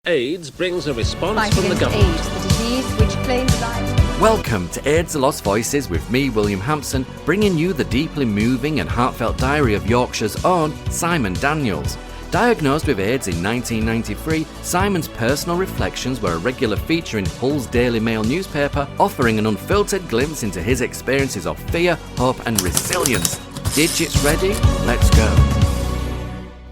AIDS brings a response Fight from the against government. AIDS, the disease which claims life. Welcome to AIDS The Lost Voices with me, William Hampson, bringing you the deeply moving and heartfelt diary of Yorkshire's own Simon Daniels. Diagnosed with AIDS in 1993, Simon's personal reflections were a regular feature in Hull's Daily Mail newspaper, offering an unfiltered glimpse into his experiences of fear, hope and resilience. Digits ready? Let's go.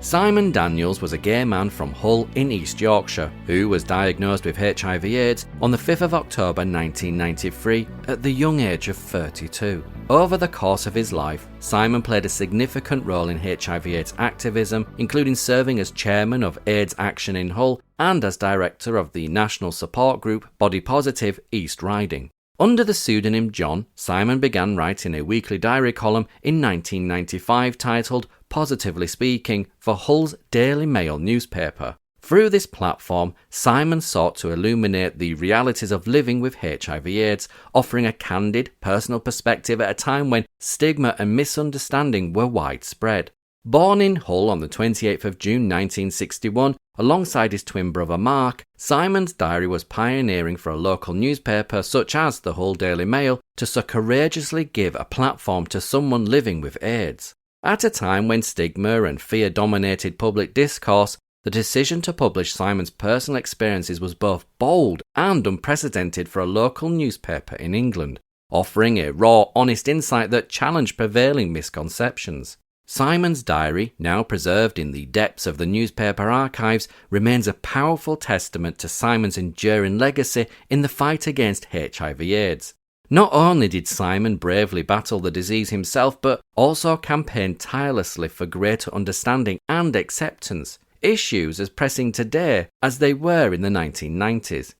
Simon Daniels was a gay man from Hull in East Yorkshire who was diagnosed with HIV/AIDS on the 5th of October 1993 at the young age of 32. Over the course of his life, Simon played a significant role in HIV/AIDS activism, including serving as chairman of AIDS Action in Hull and as director of the national support group Body Positive East Riding. Under the pseudonym John, Simon began writing a weekly diary column in 1995 titled Positively Speaking for Hull's Daily Mail newspaper. Through this platform, Simon sought to illuminate the realities of living with HIV/AIDS, offering a candid, personal perspective at a time when stigma and misunderstanding were widespread. Born in Hull on the 28th of June 1961, alongside his twin brother Mark, Simon's diary was pioneering for a local newspaper such as the Hull Daily Mail to so courageously give a platform to someone living with AIDS. At a time when stigma and fear dominated public discourse, the decision to publish Simon's personal experiences was both bold and unprecedented for a local newspaper in England, offering a raw, honest insight that challenged prevailing misconceptions. Simon's diary, now preserved in the depths of the newspaper archives, remains a powerful testament to Simon's enduring legacy in the fight against HIV/AIDS. Not only did Simon bravely battle the disease himself, but also campaigned tirelessly for greater understanding and acceptance, issues as pressing today as they were in the 1990s.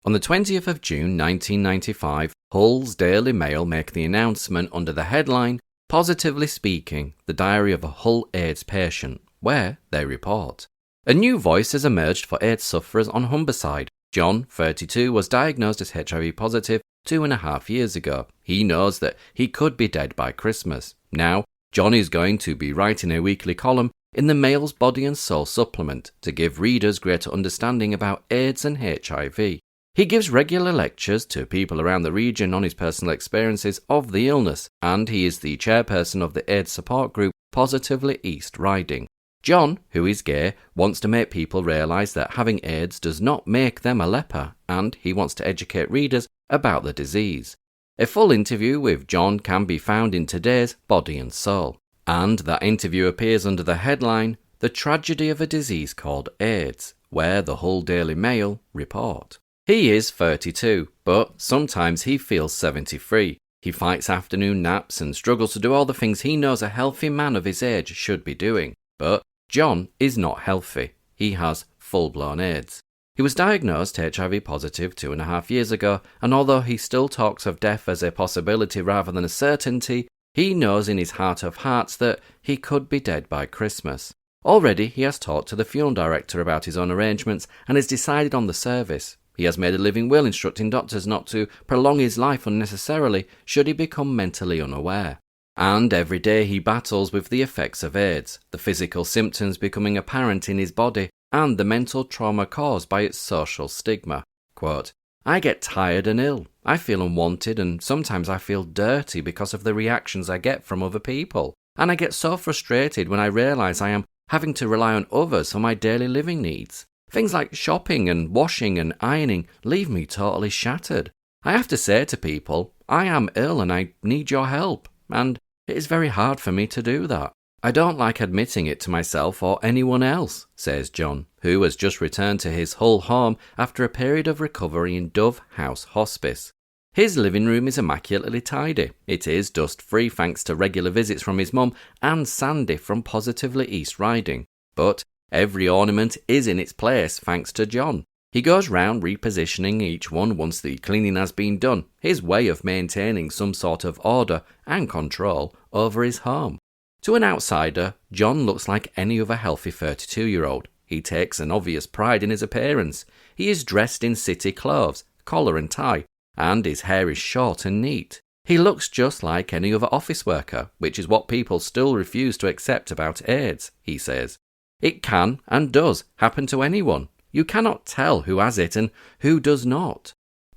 On the 20th of June 1995, Hull's Daily Mail make the announcement under the headline, Positively Speaking, the Diary of a Hull AIDS Patient, where they report. A new voice has emerged for AIDS sufferers on Humberside. John, 32, was diagnosed as HIV positive 2.5 years ago. He knows that he could be dead by Christmas. Now, John is going to be writing a weekly column in the Mail's Body and Soul supplement to give readers greater understanding about AIDS and HIV. He gives regular lectures to people around the region on his personal experiences of the illness, and he is the chairperson of the AIDS support group Positively East Riding. John, who is gay, wants to make people realise that having AIDS does not make them a leper, and he wants to educate readers about the disease. A full interview with John can be found in today's Body and Soul, and that interview appears under the headline, The Tragedy of a Disease Called AIDS, where the Hull Daily Mail report. He is 32, but sometimes he feels 73. He fights afternoon naps and struggles to do all the things he knows a healthy man of his age should be doing. But John is not healthy. He has full-blown AIDS. He was diagnosed HIV positive 2.5 years ago, and although he still talks of death as a possibility rather than a certainty, he knows in his heart of hearts that he could be dead by Christmas. Already he has talked to the funeral director about his own arrangements and has decided on the service. He has made a living will instructing doctors not to prolong his life unnecessarily should he become mentally unaware. And every day he battles with the effects of AIDS, the physical symptoms becoming apparent in his body, and the mental trauma caused by its social stigma. Quote, I get tired and ill. I feel unwanted and sometimes I feel dirty because of the reactions I get from other people. And I get so frustrated when I realise I am having to rely on others for my daily living needs. Things like shopping and washing and ironing leave me totally shattered. I have to say to people, I am ill and I need your help, and it is very hard for me to do that. I don't like admitting it to myself or anyone else, says John, who has just returned to his Hull home after a period of recovery in Dove House Hospice. His living room is immaculately tidy. It is dust-free thanks to regular visits from his mum and Sandy from Positively East Riding. But every ornament is in its place thanks to John. He goes round repositioning each one once the cleaning has been done, his way of maintaining some sort of order and control over his home. To an outsider, John looks like any other healthy 32-year-old. He takes an obvious pride in his appearance. He is dressed in city clothes, collar and tie, and his hair is short and neat. He looks just like any other office worker, which is what people still refuse to accept about AIDS, he says. It can, and does, happen to anyone. You cannot tell who has it and who does not.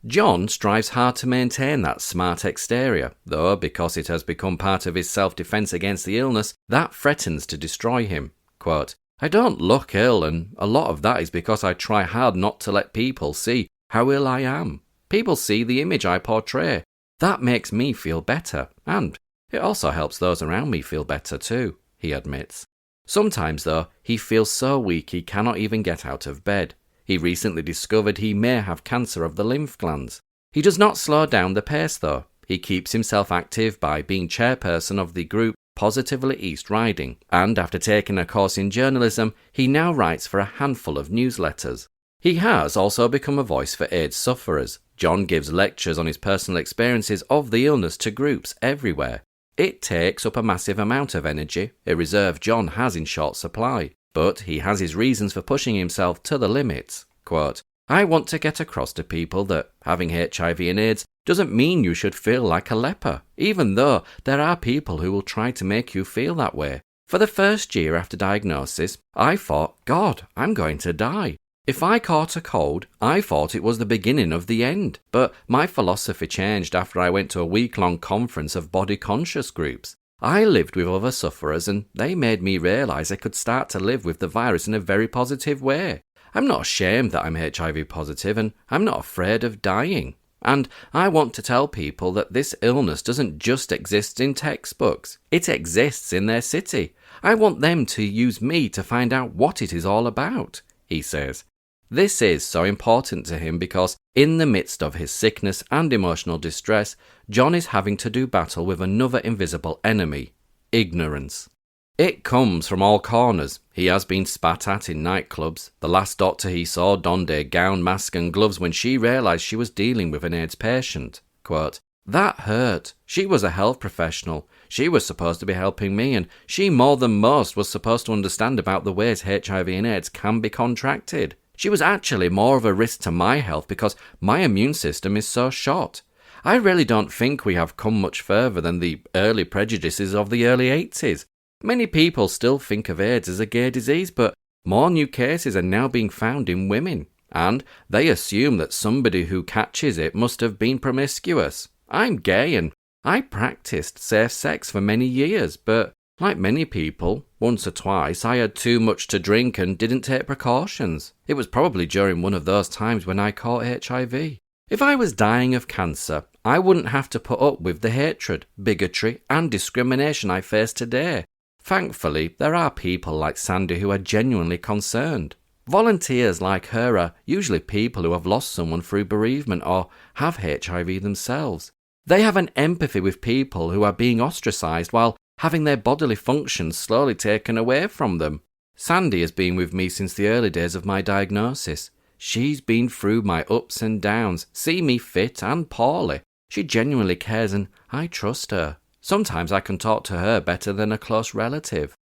John strives hard to maintain that smart exterior, though because it has become part of his self-defense against the illness, that threatens to destroy him. Quote, I don't look ill, and a lot of that is because I try hard not to let people see how ill I am. People see the image I portray. That makes me feel better, and it also helps those around me feel better too, he admits. Sometimes, though, he feels so weak he cannot even get out of bed. He recently discovered he may have cancer of the lymph glands. He does not slow down the pace, though. He keeps himself active by being chairperson of the group Positively East Riding, and after taking a course in journalism, he now writes for a handful of newsletters. He has also become a voice for AIDS sufferers. John gives lectures on his personal experiences of the illness to groups everywhere. It takes up a massive amount of energy, a reserve John has in short supply, but he has his reasons for pushing himself to the limits. Quote, I want to get across to people that having HIV and AIDS doesn't mean you should feel like a leper, even though there are people who will try to make you feel that way. For the first year after diagnosis, I thought, God, I'm going to die. If I caught a cold, I thought it was the beginning of the end, but my philosophy changed after I went to a week-long conference of body-conscious groups. I lived with other sufferers and they made me realise I could start to live with the virus in a very positive way. I'm not ashamed that I'm HIV positive and I'm not afraid of dying. And I want to tell people that this illness doesn't just exist in textbooks, it exists in their city. I want them to use me to find out what it is all about, he says. This is so important to him because in the midst of his sickness and emotional distress, John is having to do battle with another invisible enemy, ignorance. It comes from all corners. He has been spat at in nightclubs. The last doctor he saw donned a gown, mask and gloves when she realised she was dealing with an AIDS patient. Quote, that hurt. She was a health professional. She was supposed to be helping me, and she more than most was supposed to understand about the ways HIV and AIDS can be contracted. She was actually more of a risk to my health because my immune system is so shot. I really don't think we have come much further than the early prejudices of the early 80s. Many people still think of AIDS as a gay disease, but more new cases are now being found in women, and they assume that somebody who catches it must have been promiscuous. I'm gay and I practiced safe sex for many years, but like many people, once or twice I had too much to drink and didn't take precautions. It was probably during one of those times when I caught HIV. If I was dying of cancer, I wouldn't have to put up with the hatred, bigotry and discrimination I face today. Thankfully, there are people like Sandy who are genuinely concerned. Volunteers like her are usually people who have lost someone through bereavement or have HIV themselves. They have an empathy with people who are being ostracised while having their bodily functions slowly taken away from them. Sandy has been with me since the early days of my diagnosis. She's been through my ups and downs, seen me fit and poorly. She genuinely cares and I trust her. Sometimes I can talk to her better than a close relative.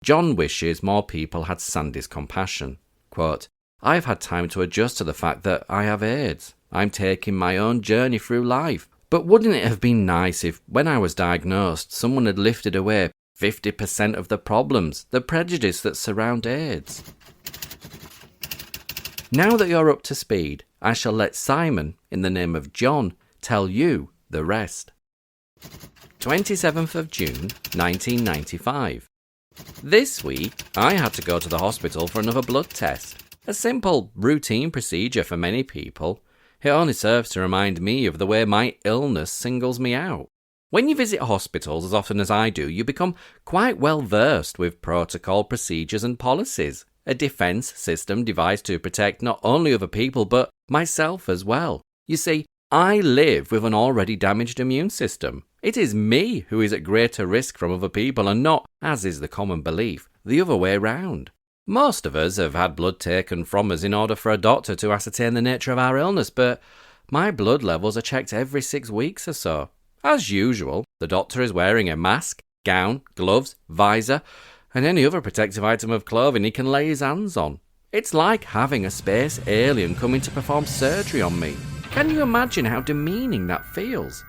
John wishes more people had Sandy's compassion. Quote, I've had time to adjust to the fact that I have AIDS. I'm taking my own journey through life. But wouldn't it have been nice if, when I was diagnosed, someone had lifted away 50% of the problems, the prejudice that surround AIDS? Now that you're up to speed, I shall let Simon, in the name of John, tell you the rest. 27th of June, 1995. This week, I had to go to the hospital for another blood test. A simple, routine procedure for many people. It only serves to remind me of the way my illness singles me out. When you visit hospitals as often as I do, you become quite well versed with protocol, procedures and policies. A defence system devised to protect not only other people but myself as well. You see, I live with an already damaged immune system. It is me who is at greater risk from other people and not, as is the common belief, the other way round. Most of us have had blood taken from us in order for a doctor to ascertain the nature of our illness, but my blood levels are checked every 6 weeks or so. As usual, the doctor is wearing a mask, gown, gloves, visor, and any other protective item of clothing he can lay his hands on. It's like having a space alien coming to perform surgery on me. Can you imagine how demeaning that feels?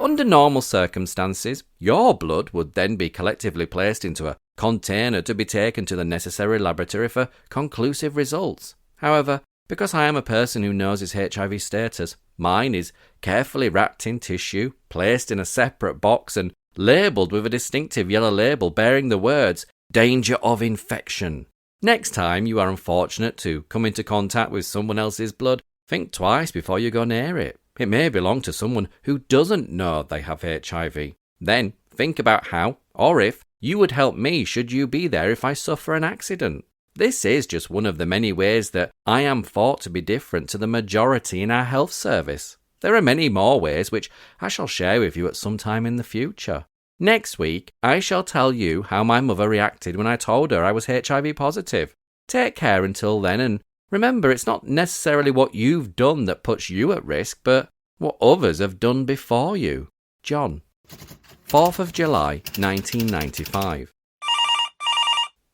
Under normal circumstances, your blood would then be collectively placed into a container to be taken to the necessary laboratory for conclusive results. However, because I am a person who knows his HIV status, mine is carefully wrapped in tissue, placed in a separate box and labelled with a distinctive yellow label bearing the words, "Danger of infection." Next time you are unfortunate to come into contact with someone else's blood, think twice before you go near it. It may belong to someone who doesn't know they have HIV. Then think about how, or if, you would help me should you be there if I suffer an accident. This is just one of the many ways that I am thought to be different to the majority in our health service. There are many more ways which I shall share with you at some time in the future. Next week, I shall tell you how my mother reacted when I told her I was HIV positive. Take care until then, and remember it's not necessarily what you've done that puts you at risk, but what others have done before you. John. 4th of July, 1995.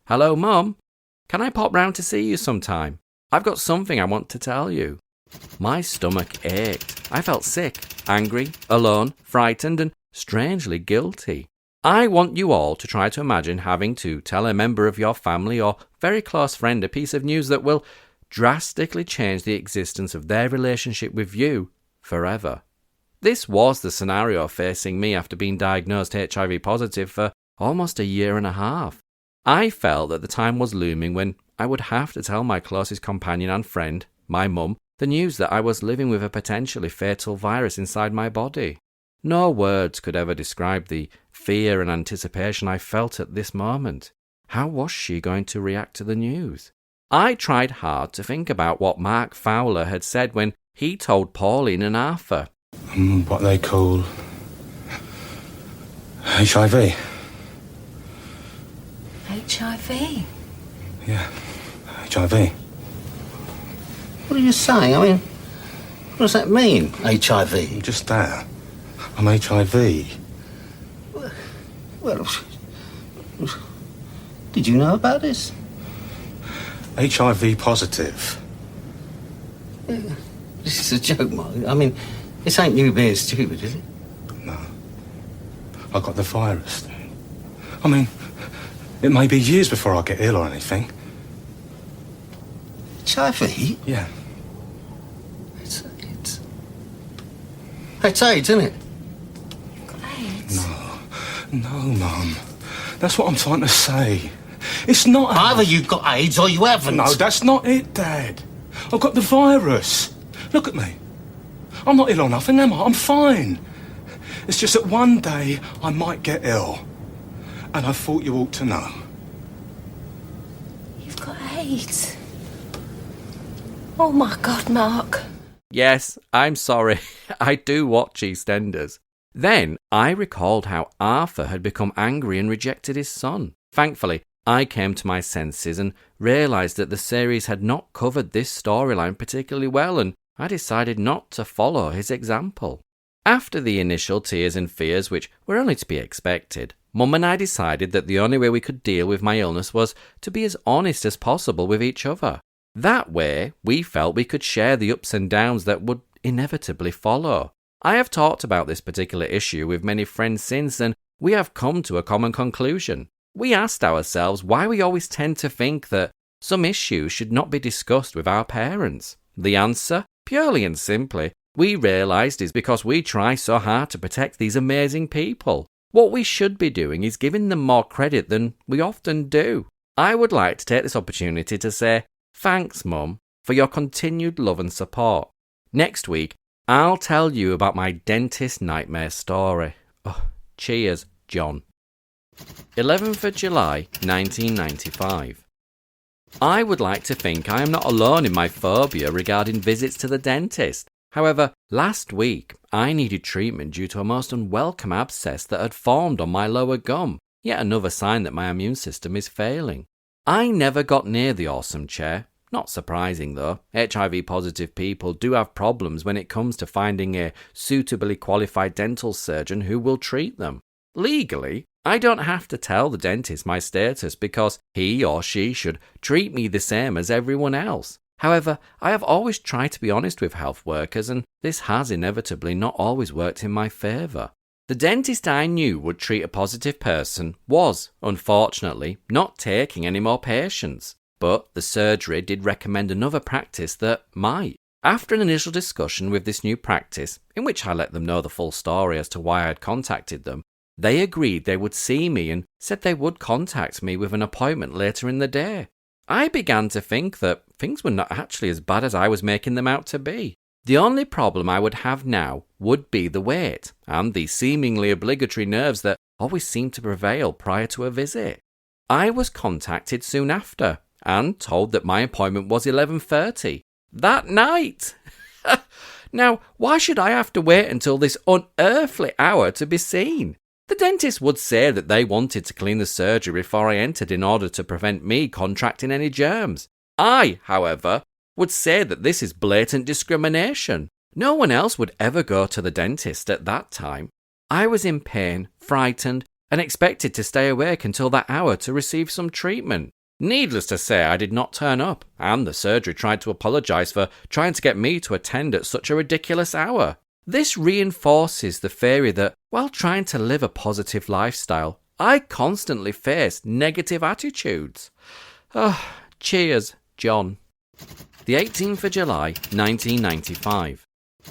Hello, Mum. Can I pop round to see you sometime? I've got something I want to tell you. My stomach ached. I felt sick, angry, alone, frightened, and strangely guilty. I want you all to try to imagine having to tell a member of your family or very close friend a piece of news that will drastically change the existence of their relationship with you forever. This was the scenario facing me after being diagnosed HIV positive for almost a year and a half. I felt that the time was looming when I would have to tell my closest companion and friend, my mum, the news that I was living with a potentially fatal virus inside my body. No words could ever describe the fear and anticipation I felt at this moment. How was she going to react to the news? I tried hard to think about what Mark Fowler had said when he told Pauline and Arthur. What they call HIV. HIV? Yeah, HIV. What are you saying? I mean, what does that mean, HIV? Just that. I'm HIV. Well, did you know about this? HIV positive. Yeah. This is a joke, Mark. I mean, this ain't you being stupid, is it? No. I got the virus. I mean, it may be years before I get ill or anything. HIV? Yeah. It's AIDS, isn't it? AIDS? No, Mum. That's what I'm trying to say. It's not... Either you've got AIDS or you haven't. No, that's not it, Dad. I've got the virus. Look at me. I'm not ill or nothing, am I? I'm fine. It's just that one day I might get ill. And I thought you ought to know. You've got AIDS? Oh my God, Mark. Yes, I'm sorry. I do watch EastEnders. Then I recalled how Arthur had become angry and rejected his son. Thankfully, I came to my senses and realised that the series had not covered this storyline particularly well, and I decided not to follow his example. After the initial tears and fears, which were only to be expected, Mum and I decided that the only way we could deal with my illness was to be as honest as possible with each other. That way, we felt we could share the ups and downs that would inevitably follow. I have talked about this particular issue with many friends since, and we have come to a common conclusion. We asked ourselves why we always tend to think that some issues should not be discussed with our parents. The answer, purely and simply, we realised is because we try so hard to protect these amazing people. What we should be doing is giving them more credit than we often do. I would like to take this opportunity to say, thanks, Mum, for your continued love and support. Next week, I'll tell you about my dentist nightmare story. Oh, cheers, John. 11th of July, 1995. I would like to think I am not alone in my phobia regarding visits to the dentist. However, last week, I needed treatment due to a most unwelcome abscess that had formed on my lower gum, yet another sign that my immune system is failing. I never got near the awesome chair. Not surprising though, HIV-positive people do have problems when it comes to finding a suitably qualified dental surgeon who will treat them. Legally, I don't have to tell the dentist my status because he or she should treat me the same as everyone else. However, I have always tried to be honest with health workers, and this has inevitably not always worked in my favour. The dentist I knew would treat a positive person was, unfortunately, not taking any more patients. but the surgery did recommend another practice that might. After an initial discussion with this new practice, in which I let them know the full story as to why I had contacted them, they agreed they would see me and said they would contact me with an appointment later in the day. I began to think that things were not actually as bad as I was making them out to be. The only problem I would have now would be the wait and the seemingly obligatory nerves that always seemed to prevail prior to a visit. I was contacted soon after and told that my appointment was 11:30 that night. Now, why should I have to wait until this unearthly hour to be seen? The dentist would say that they wanted to clean the surgery before I entered in order to prevent me contracting any germs. I, however, would say that this is blatant discrimination. No one else would ever go to the dentist at that time. I was in pain, frightened, and expected to stay awake until that hour to receive some treatment. Needless to say, I did not turn up, and the surgery tried to apologise for trying to get me to attend at such a ridiculous hour. This reinforces the theory that, while trying to live a positive lifestyle, I constantly face negative attitudes. Cheers, John. The 18th of July, 1995.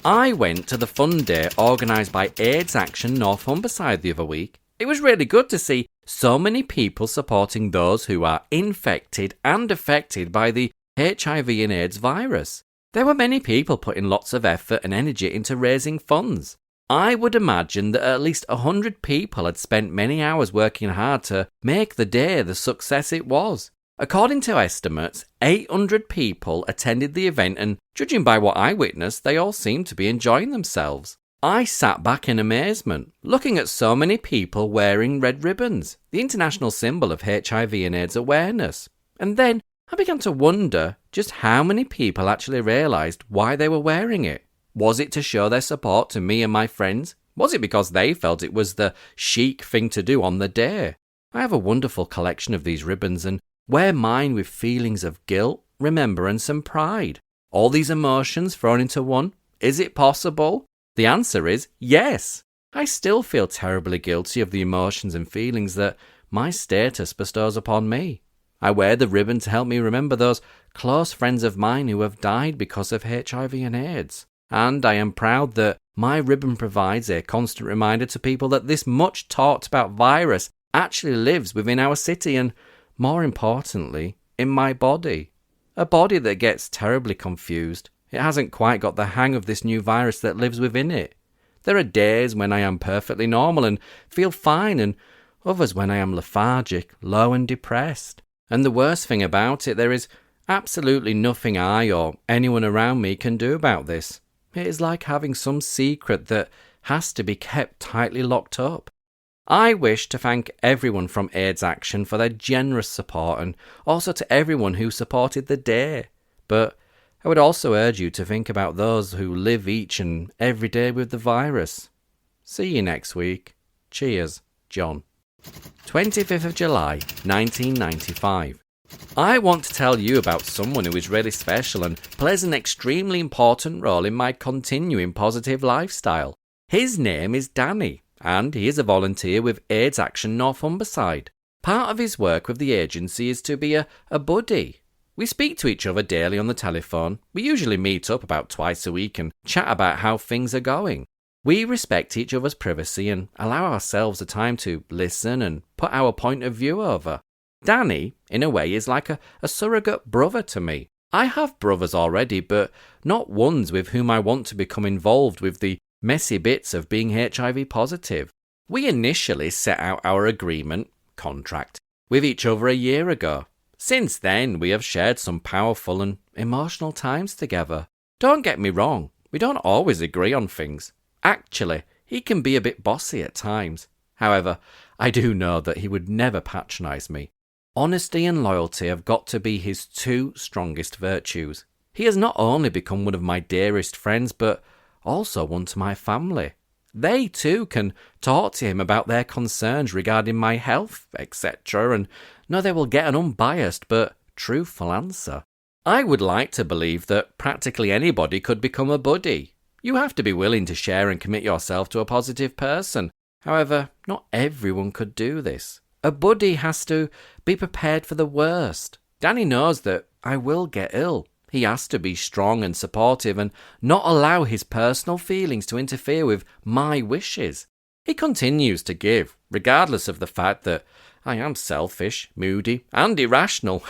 I went to the fun day organised by AIDS Action North Humberside the other week. It was really good to see so many people supporting those who are infected and affected by the HIV and AIDS virus. There were many people putting lots of effort and energy into raising funds. I would imagine that at least 100 people had spent many hours working hard to make the day the success it was. According to estimates, 800 people attended the event, and judging by what I witnessed, they all seemed to be enjoying themselves. I sat back in amazement, looking at so many people wearing red ribbons, the international symbol of HIV and AIDS awareness. And then I began to wonder just how many people actually realised why they were wearing it. Was it to show their support to me and my friends? Was it because they felt it was the chic thing to do on the day? I have a wonderful collection of these ribbons and wear mine with feelings of guilt, remembrance and pride. All these emotions thrown into one? Is it possible? The answer is yes. I still feel terribly guilty of the emotions and feelings that my status bestows upon me. I wear the ribbon to help me remember those close friends of mine who have died because of HIV and AIDS. And I am proud that my ribbon provides a constant reminder to people that this much talked about virus actually lives within our city and, more importantly, in my body. A body that gets terribly confused. It hasn't quite got the hang of this new virus that lives within it. There are days when I am perfectly normal and feel fine, and others when I am lethargic, low and depressed. And the worst thing about it, there is absolutely nothing I or anyone around me can do about this. It is like having some secret that has to be kept tightly locked up. I wish to thank everyone from AIDS Action for their generous support, and also to everyone who supported the day. But I would also urge you to think about those who live each and every day with the virus. See you next week. Cheers, John. 25th of July, 1995. I want to tell you about someone who is really special and plays an extremely important role in my continuing positive lifestyle. His name is Danny, and he is a volunteer with AIDS Action North Humberside. Part of his work with the agency is to be a buddy. We speak to each other daily on the telephone. We usually meet up about twice a week and chat about how things are going. We respect each other's privacy and allow ourselves the time to listen and put our point of view over. Danny, in a way, is like a surrogate brother to me. I have brothers already, but not ones with whom I want to become involved with the messy bits of being HIV positive. We initially set out our contract, with each other a year ago. Since then, we have shared some powerful and emotional times together. Don't get me wrong, we don't always agree on things. Actually, he can be a bit bossy at times. However, I do know that he would never patronise me. Honesty and loyalty have got to be his two strongest virtues. He has not only become one of my dearest friends, but also one to my family. They too can talk to him about their concerns regarding my health, etc., and know they will get an unbiased but truthful answer. I would like to believe that practically anybody could become a buddy. You have to be willing to share and commit yourself to a positive person. However, not everyone could do this. A buddy has to be prepared for the worst. Danny knows that I will get ill. He has to be strong and supportive and not allow his personal feelings to interfere with my wishes. He continues to give, regardless of the fact that I am selfish, moody, and irrational.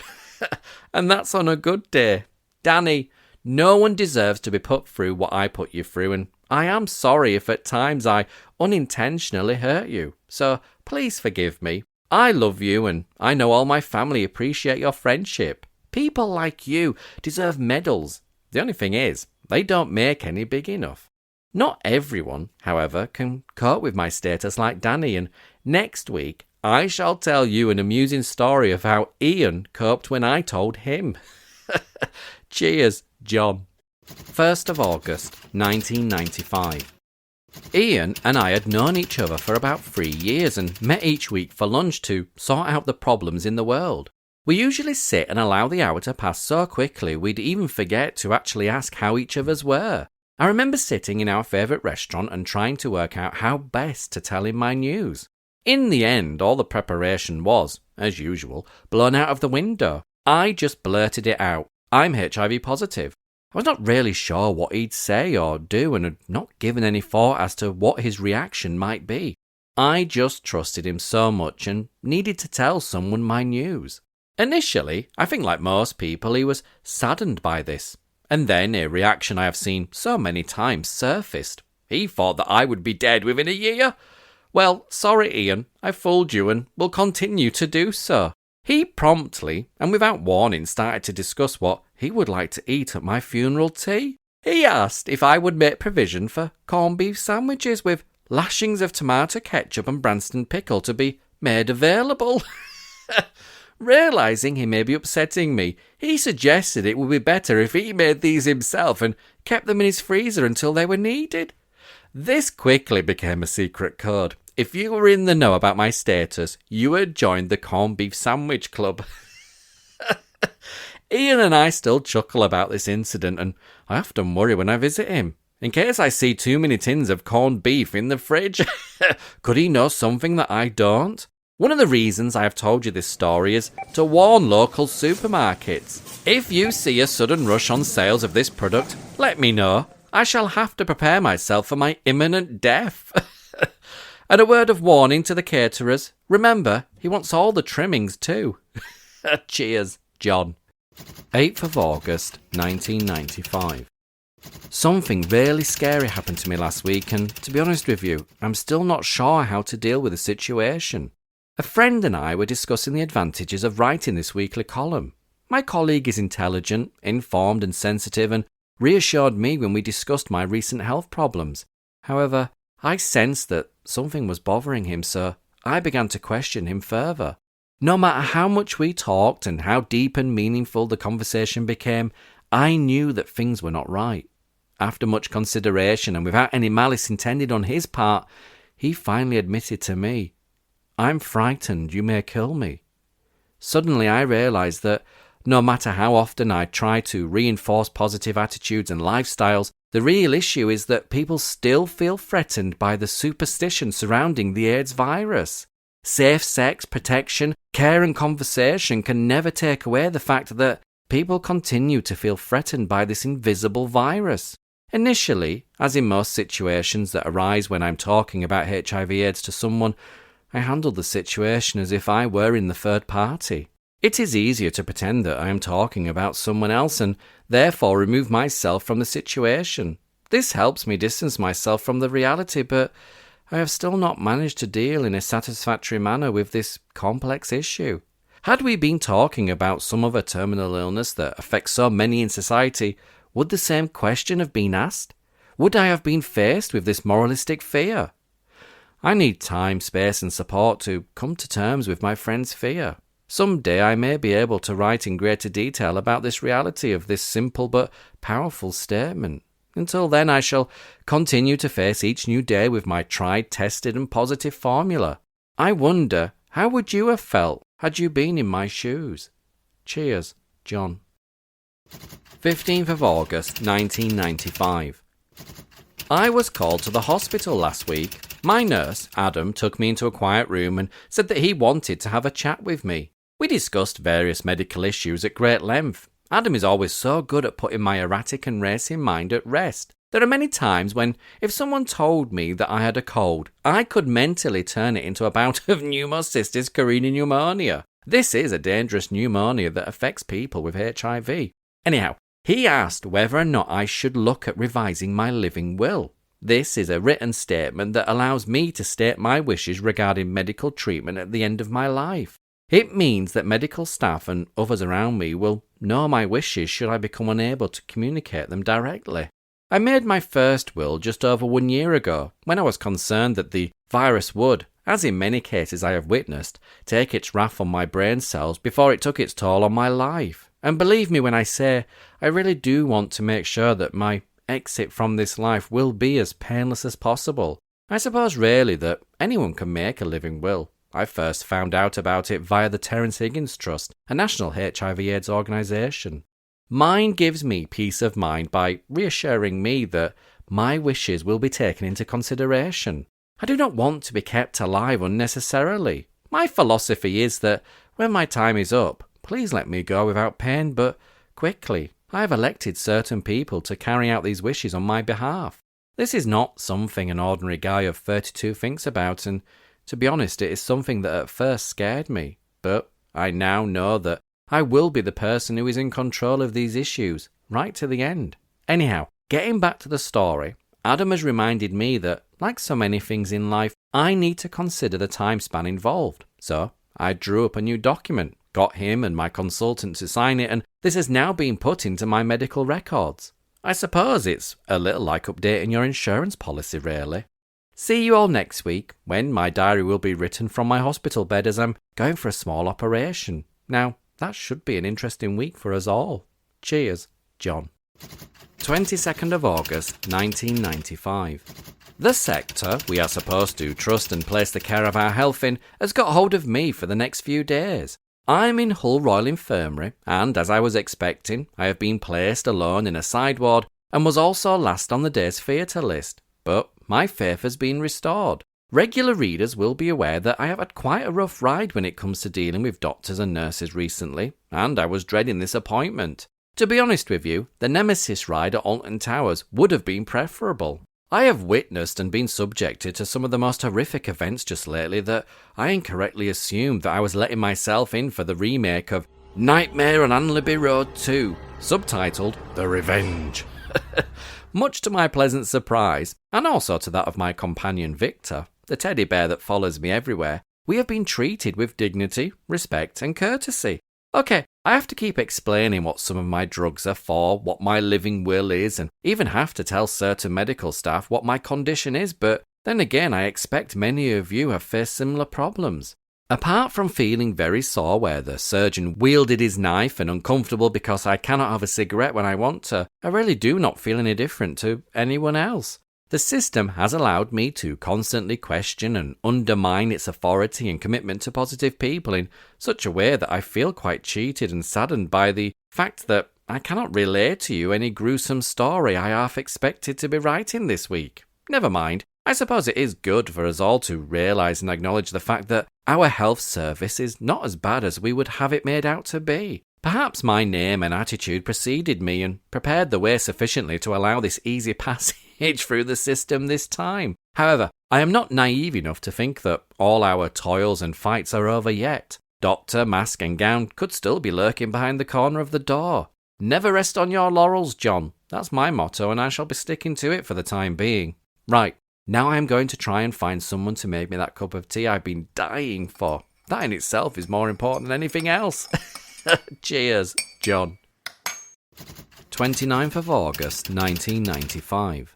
And that's on a good day. Danny, no one deserves to be put through what I put you through, and I am sorry if at times I unintentionally hurt you. So please forgive me. I love you, and I know all my family appreciate your friendship. People like you deserve medals. The only thing is, they don't make any big enough. Not everyone, however, can cope with my status like Danny, and next week I shall tell you an amusing story of how Ian coped when I told him. Cheers, John. 1st of August, 1995. Ian and I had known each other for about 3 years and met each week for lunch to sort out the problems in the world. We usually sit and allow the hour to pass so quickly we'd even forget to actually ask how each of us were. I remember sitting in our favourite restaurant and trying to work out how best to tell him my news. In the end, all the preparation was, as usual, blown out of the window. I just blurted it out. I'm HIV positive. I was not really sure what he'd say or do and had not given any thought as to what his reaction might be. I just trusted him so much and needed to tell someone my news. Initially, I think like most people, he was saddened by this. And then a reaction I have seen so many times surfaced. He thought that I would be dead within a year. Well, sorry Ian, I fooled you and will continue to do so. He promptly, and without warning, started to discuss what he would like to eat at my funeral tea. He asked if I would make provision for corned beef sandwiches with lashings of tomato ketchup and Branston pickle to be made available. Realising he may be upsetting me, he suggested it would be better if he made these himself and kept them in his freezer until they were needed. This quickly became a secret code. If you were in the know about my status, you had joined the corned beef sandwich club. Ian and I still chuckle about this incident, and I often worry when I visit him. In case I see too many tins of corned beef in the fridge, could he know something that I don't? One of the reasons I have told you this story is to warn local supermarkets. If you see a sudden rush on sales of this product, let me know. I shall have to prepare myself for my imminent death. And a word of warning to the caterers. Remember, he wants all the trimmings too. Cheers, John. 8th of August, 1995. Something really scary happened to me last week, and to be honest with you, I'm still not sure how to deal with the situation. A friend and I were discussing the advantages of writing this weekly column. My colleague is intelligent, informed and sensitive and reassured me when we discussed my recent health problems. However, I sensed that something was bothering him, so I began to question him further. No matter how much we talked and how deep and meaningful the conversation became, I knew that things were not right. After much consideration and without any malice intended on his part, he finally admitted to me, "I'm frightened you may kill me." Suddenly I realised that no matter how often I try to reinforce positive attitudes and lifestyles, the real issue is that people still feel threatened by the superstition surrounding the AIDS virus. Safe sex, protection, care and conversation can never take away the fact that people continue to feel threatened by this invisible virus. Initially, as in most situations that arise when I'm talking about HIV/AIDS to someone, I handled the situation as if I were in the third party. It is easier to pretend that I am talking about someone else and therefore remove myself from the situation. This helps me distance myself from the reality, but I have still not managed to deal in a satisfactory manner with this complex issue. Had we been talking about some other terminal illness that affects so many in society, would the same question have been asked? Would I have been faced with this moralistic fear? I need time, space and support to come to terms with my friend's fear. Someday I may be able to write in greater detail about this reality of this simple but powerful statement. Until then I shall continue to face each new day with my tried, tested and positive formula. I wonder, how would you have felt had you been in my shoes? Cheers, John. 15th of August, 1995. I was called to the hospital last week. My nurse, Adam, took me into a quiet room and said that he wanted to have a chat with me. We discussed various medical issues at great length. Adam is always so good at putting my erratic and racing mind at rest. There are many times when, if someone told me that I had a cold, I could mentally turn it into a bout of pneumocystis carinii pneumonia. This is a dangerous pneumonia that affects people with HIV. Anyhow, he asked whether or not I should look at revising my living will. This is a written statement that allows me to state my wishes regarding medical treatment at the end of my life. It means that medical staff and others around me will know my wishes should I become unable to communicate them directly. I made my first will just over 1 year ago, when I was concerned that the virus would, as in many cases I have witnessed, take its wrath on my brain cells before it took its toll on my life. And believe me when I say, I really do want to make sure that my exit from this life will be as painless as possible. I suppose really that anyone can make a living will. I first found out about it via the Terence Higgins Trust, a national HIV/AIDS organisation. Mine gives me peace of mind by reassuring me that my wishes will be taken into consideration. I do not want to be kept alive unnecessarily. My philosophy is that when my time is up, please let me go without pain, but quickly. I have elected certain people to carry out these wishes on my behalf. This is not something an ordinary guy of 32 thinks about, and to be honest, it is something that at first scared me. But I now know that I will be the person who is in control of these issues, right to the end. Anyhow, getting back to the story, Adam has reminded me that, like so many things in life, I need to consider the time span involved. So I drew up a new document, got him and my consultant to sign it, and this has now been put into my medical records. I suppose it's a little like updating your insurance policy, really. See you all next week, when my diary will be written from my hospital bed as I'm going for a small operation. Now, that should be an interesting week for us all. Cheers, John. 22nd of August, 1995. The sector we are supposed to trust and place the care of our health in has got hold of me for the next few days. I'm in Hull Royal Infirmary, and as I was expecting, I have been placed alone in a side ward and was also last on the day's theatre list. But my faith has been restored. Regular readers will be aware that I have had quite a rough ride when it comes to dealing with doctors and nurses recently, and I was dreading this appointment. To be honest with you, the Nemesis ride at Alton Towers would have been preferable. I have witnessed and been subjected to some of the most horrific events just lately that I incorrectly assumed that I was letting myself in for the remake of Nightmare on Anlaby Road 2, subtitled The Revenge. Much to my pleasant surprise, and also to that of my companion Victor, the teddy bear that follows me everywhere, we have been treated with dignity, respect and courtesy. Okay, I have to keep explaining what some of my drugs are for, what my living will is, and even have to tell certain medical staff what my condition is, but then again I expect many of you have faced similar problems. Apart from feeling very sore where the surgeon wielded his knife and uncomfortable because I cannot have a cigarette when I want to, I really do not feel any different to anyone else. The system has allowed me to constantly question and undermine its authority and commitment to positive people in such a way that I feel quite cheated and saddened by the fact that I cannot relay to you any gruesome story I half expected to be writing this week. Never mind, I suppose it is good for us all to realise and acknowledge the fact that our health service is not as bad as we would have it made out to be. Perhaps my name and attitude preceded me and prepared the way sufficiently to allow this easy passage through the system this time. However, I am not naive enough to think that all our toils and fights are over yet. Doctor, mask and gown could still be lurking behind the corner of the door. Never rest on your laurels, John. That's my motto and I shall be sticking to it for the time being. Right, now I am going to try and find someone to make me that cup of tea I've been dying for. That in itself is more important than anything else. Cheers, John. 29th of August, 1995.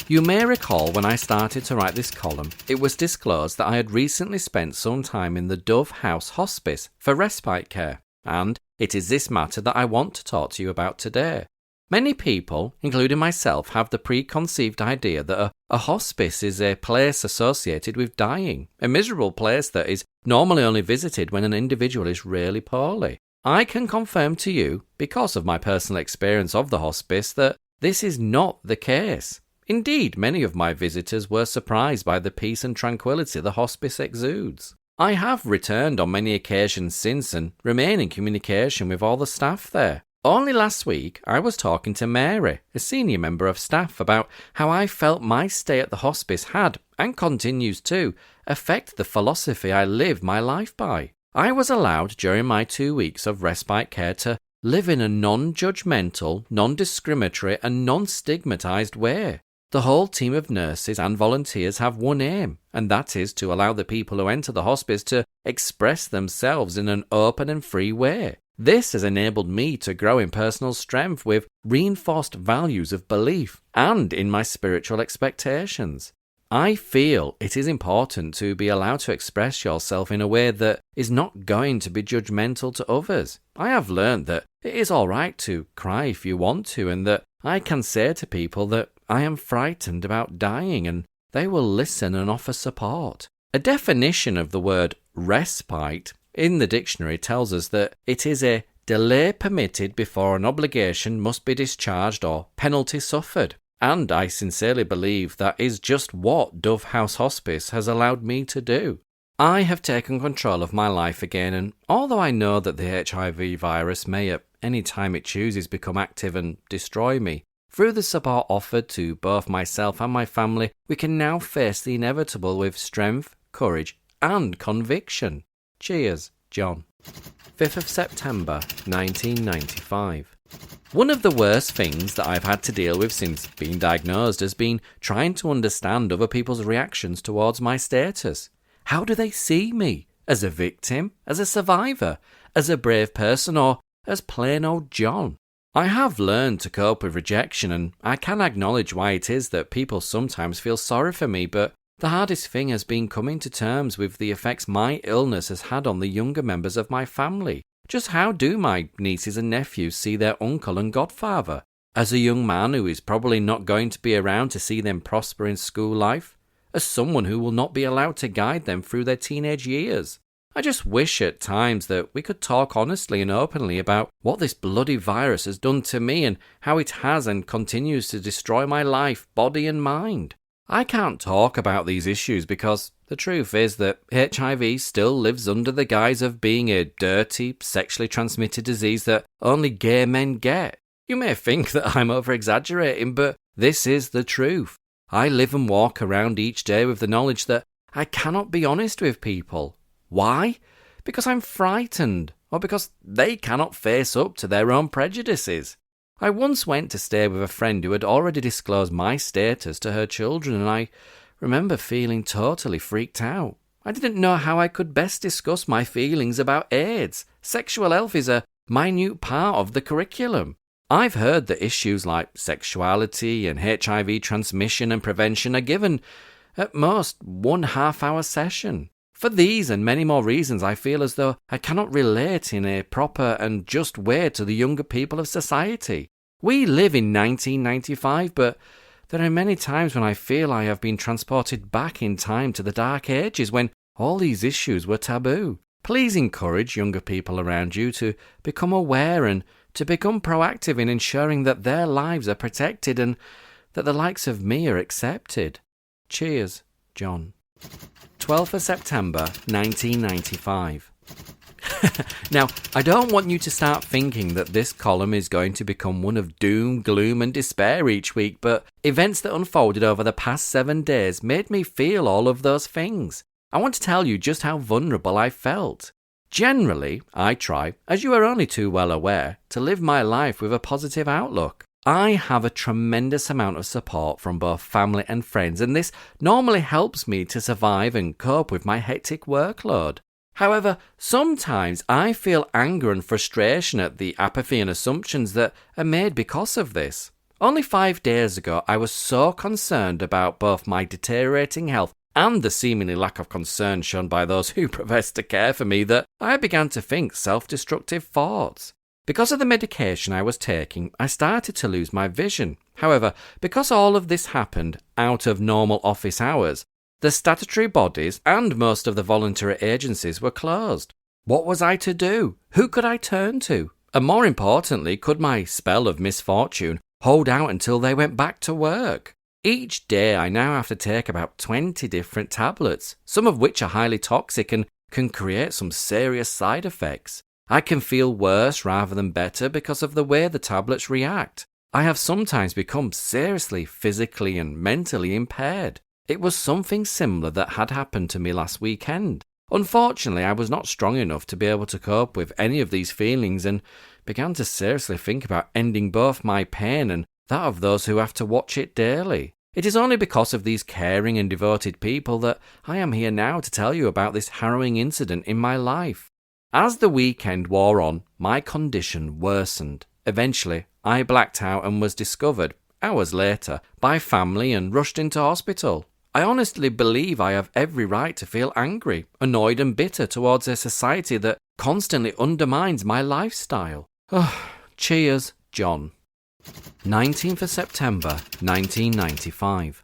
You may recall when I started to write this column, it was disclosed that I had recently spent some time in the Dove House Hospice for respite care, and it is this matter that I want to talk to you about today. Many people, including myself, have the preconceived idea that a hospice is a place associated with dying, a miserable place that is normally only visited when an individual is really poorly. I can confirm to you, because of my personal experience of the hospice, that this is not the case. Indeed, many of my visitors were surprised by the peace and tranquility the hospice exudes. I have returned on many occasions since and remain in communication with all the staff there. Only last week, I was talking to Mary, a senior member of staff, about how I felt my stay at the hospice had, and continues to, affect the philosophy I live my life by. I was allowed during my 2 weeks of respite care to live in a non-judgmental, non-discriminatory and non-stigmatised way. The whole team of nurses and volunteers have one aim, and that is to allow the people who enter the hospice to express themselves in an open and free way. This has enabled me to grow in personal strength with reinforced values of belief and in my spiritual expectations. I feel it is important to be allowed to express yourself in a way that is not going to be judgmental to others. I have learned that it is all right to cry if you want to, and that I can say to people that I am frightened about dying and they will listen and offer support. A definition of the word respite in the dictionary tells us that it is a delay permitted before an obligation must be discharged or penalty suffered. And I sincerely believe that is just what Dove House Hospice has allowed me to do. I have taken control of my life again, and although I know that the HIV virus may at any time it chooses become active and destroy me, through the support offered to both myself and my family, we can now face the inevitable with strength, courage, and conviction. Cheers, John. 5th of September, 1995. One of the worst things that I've had to deal with since being diagnosed has been trying to understand other people's reactions towards my status. How do they see me? As a victim? As a survivor? As a brave person? Or as plain old John? I have learned to cope with rejection, and I can acknowledge why it is that people sometimes feel sorry for me, but the hardest thing has been coming to terms with the effects my illness has had on the younger members of my family. Just how do my nieces and nephews see their uncle and godfather? As a young man who is probably not going to be around to see them prosper in school life? As someone who will not be allowed to guide them through their teenage years? I just wish at times that we could talk honestly and openly about what this bloody virus has done to me and how it has and continues to destroy my life, body and mind. I can't talk about these issues because the truth is that HIV still lives under the guise of being a dirty, sexually transmitted disease that only gay men get. You may think that I'm over-exaggerating, but this is the truth. I live and walk around each day with the knowledge that I cannot be honest with people. Why? Because I'm frightened, or because they cannot face up to their own prejudices. I once went to stay with a friend who had already disclosed my status to her children, and I remember feeling totally freaked out. I didn't know how I could best discuss my feelings about AIDS. Sexual health is a minute part of the curriculum. I've heard that issues like sexuality and HIV transmission and prevention are given at most 1.5 hour session. For these and many more reasons, I feel as though I cannot relate in a proper and just way to the younger people of society. We live in 1995, but there are many times when I feel I have been transported back in time to the dark ages when all these issues were taboo. Please encourage younger people around you to become aware and to become proactive in ensuring that their lives are protected and that the likes of me are accepted. Cheers, John. 12th of September, 1995. Now, I don't want you to start thinking that this column is going to become one of doom, gloom and despair each week, but events that unfolded over the past 7 days made me feel all of those things. I want to tell you just how vulnerable I felt. Generally, I try, as you are only too well aware, to live my life with a positive outlook. I have a tremendous amount of support from both family and friends, and this normally helps me to survive and cope with my hectic workload. However, sometimes I feel anger and frustration at the apathy and assumptions that are made because of this. Only 5 days ago, I was so concerned about both my deteriorating health and the seemingly lack of concern shown by those who profess to care for me that I began to think self-destructive thoughts. Because of the medication I was taking, I started to lose my vision. However, because all of this happened out of normal office hours, the statutory bodies and most of the voluntary agencies were closed. What was I to do? Who could I turn to? And more importantly, could my spell of misfortune hold out until they went back to work? Each day I now have to take about 20 different tablets, some of which are highly toxic and can create some serious side effects. I can feel worse rather than better because of the way the tablets react. I have sometimes become seriously physically and mentally impaired. It was something similar that had happened to me last weekend. Unfortunately, I was not strong enough to be able to cope with any of these feelings and began to seriously think about ending both my pain and that of those who have to watch it daily. It is only because of these caring and devoted people that I am here now to tell you about this harrowing incident in my life. As the weekend wore on, my condition worsened. Eventually, I blacked out and was discovered, hours later, by family and rushed into hospital. I honestly believe I have every right to feel angry, annoyed and bitter towards a society that constantly undermines my lifestyle. Cheers, John. 19th of September, 1995.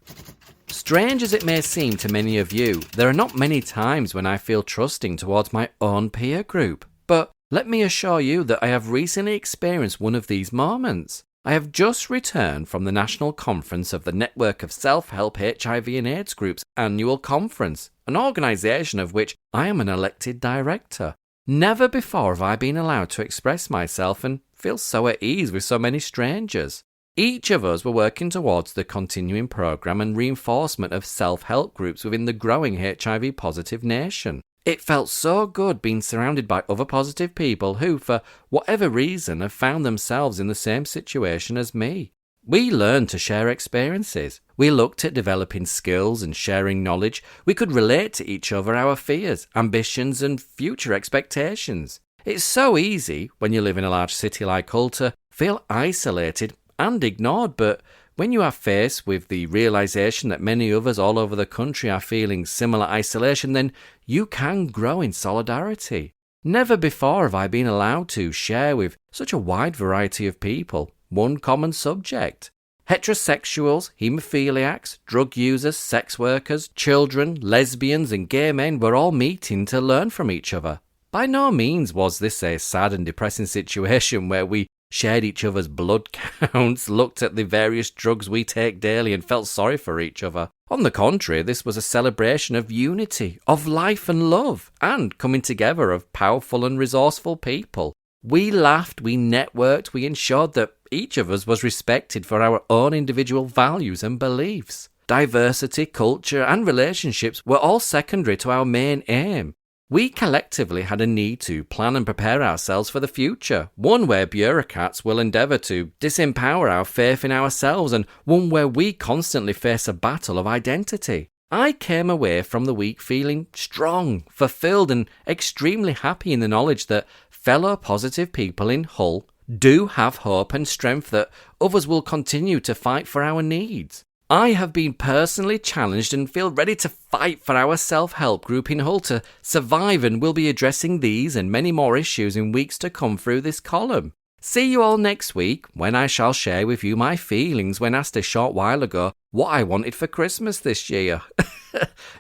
Strange as it may seem to many of you, there are not many times when I feel trusting towards my own peer group. But let me assure you that I have recently experienced one of these moments. I have just returned from the National Conference of the Network of Self-Help HIV and AIDS Groups annual conference, an organisation of which I am an elected director. Never before have I been allowed to express myself and feel so at ease with so many strangers. Each of us were working towards the continuing programme and reinforcement of self-help groups within the growing HIV-positive nation. It felt so good being surrounded by other positive people who, for whatever reason, have found themselves in the same situation as me. We learned to share experiences. We looked at developing skills and sharing knowledge. We could relate to each other our fears, ambitions and future expectations. It's so easy, when you live in a large city like Hull, to feel isolated and ignored, but when you are faced with the realisation that many others all over the country are feeling similar isolation, then you can grow in solidarity. Never before have I been allowed to share with such a wide variety of people one common subject. Heterosexuals, haemophiliacs, drug users, sex workers, children, lesbians and gay men were all meeting to learn from each other. By no means was this a sad and depressing situation where we shared each other's blood counts, looked at the various drugs we take daily and felt sorry for each other. On the contrary, this was a celebration of unity, of life and love, and coming together of powerful and resourceful people. We laughed, we networked, we ensured that each of us was respected for our own individual values and beliefs. Diversity, culture and relationships were all secondary to our main aim. We collectively had a need to plan and prepare ourselves for the future, one where bureaucrats will endeavour to disempower our faith in ourselves and one where we constantly face a battle of identity. I came away from the week feeling strong, fulfilled and extremely happy in the knowledge that fellow positive people in Hull do have hope and strength that others will continue to fight for our needs. I have been personally challenged and feel ready to fight for our self-help group in Hull to survive, and will be addressing these and many more issues in weeks to come through this column. See you all next week when I shall share with you my feelings when asked a short while ago what I wanted for Christmas this year.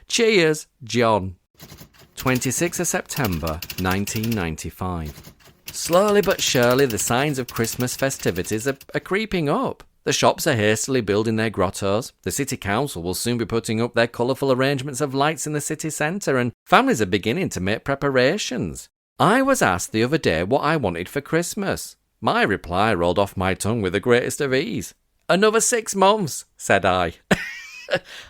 Cheers, John. 26th of September 1995. Slowly but surely the signs of Christmas festivities are creeping up. The shops are hastily building their grottos, the city council will soon be putting up their colourful arrangements of lights in the city centre, and families are beginning to make preparations. I was asked the other day what I wanted for Christmas. My reply rolled off my tongue with the greatest of ease. "Another 6 months," said I.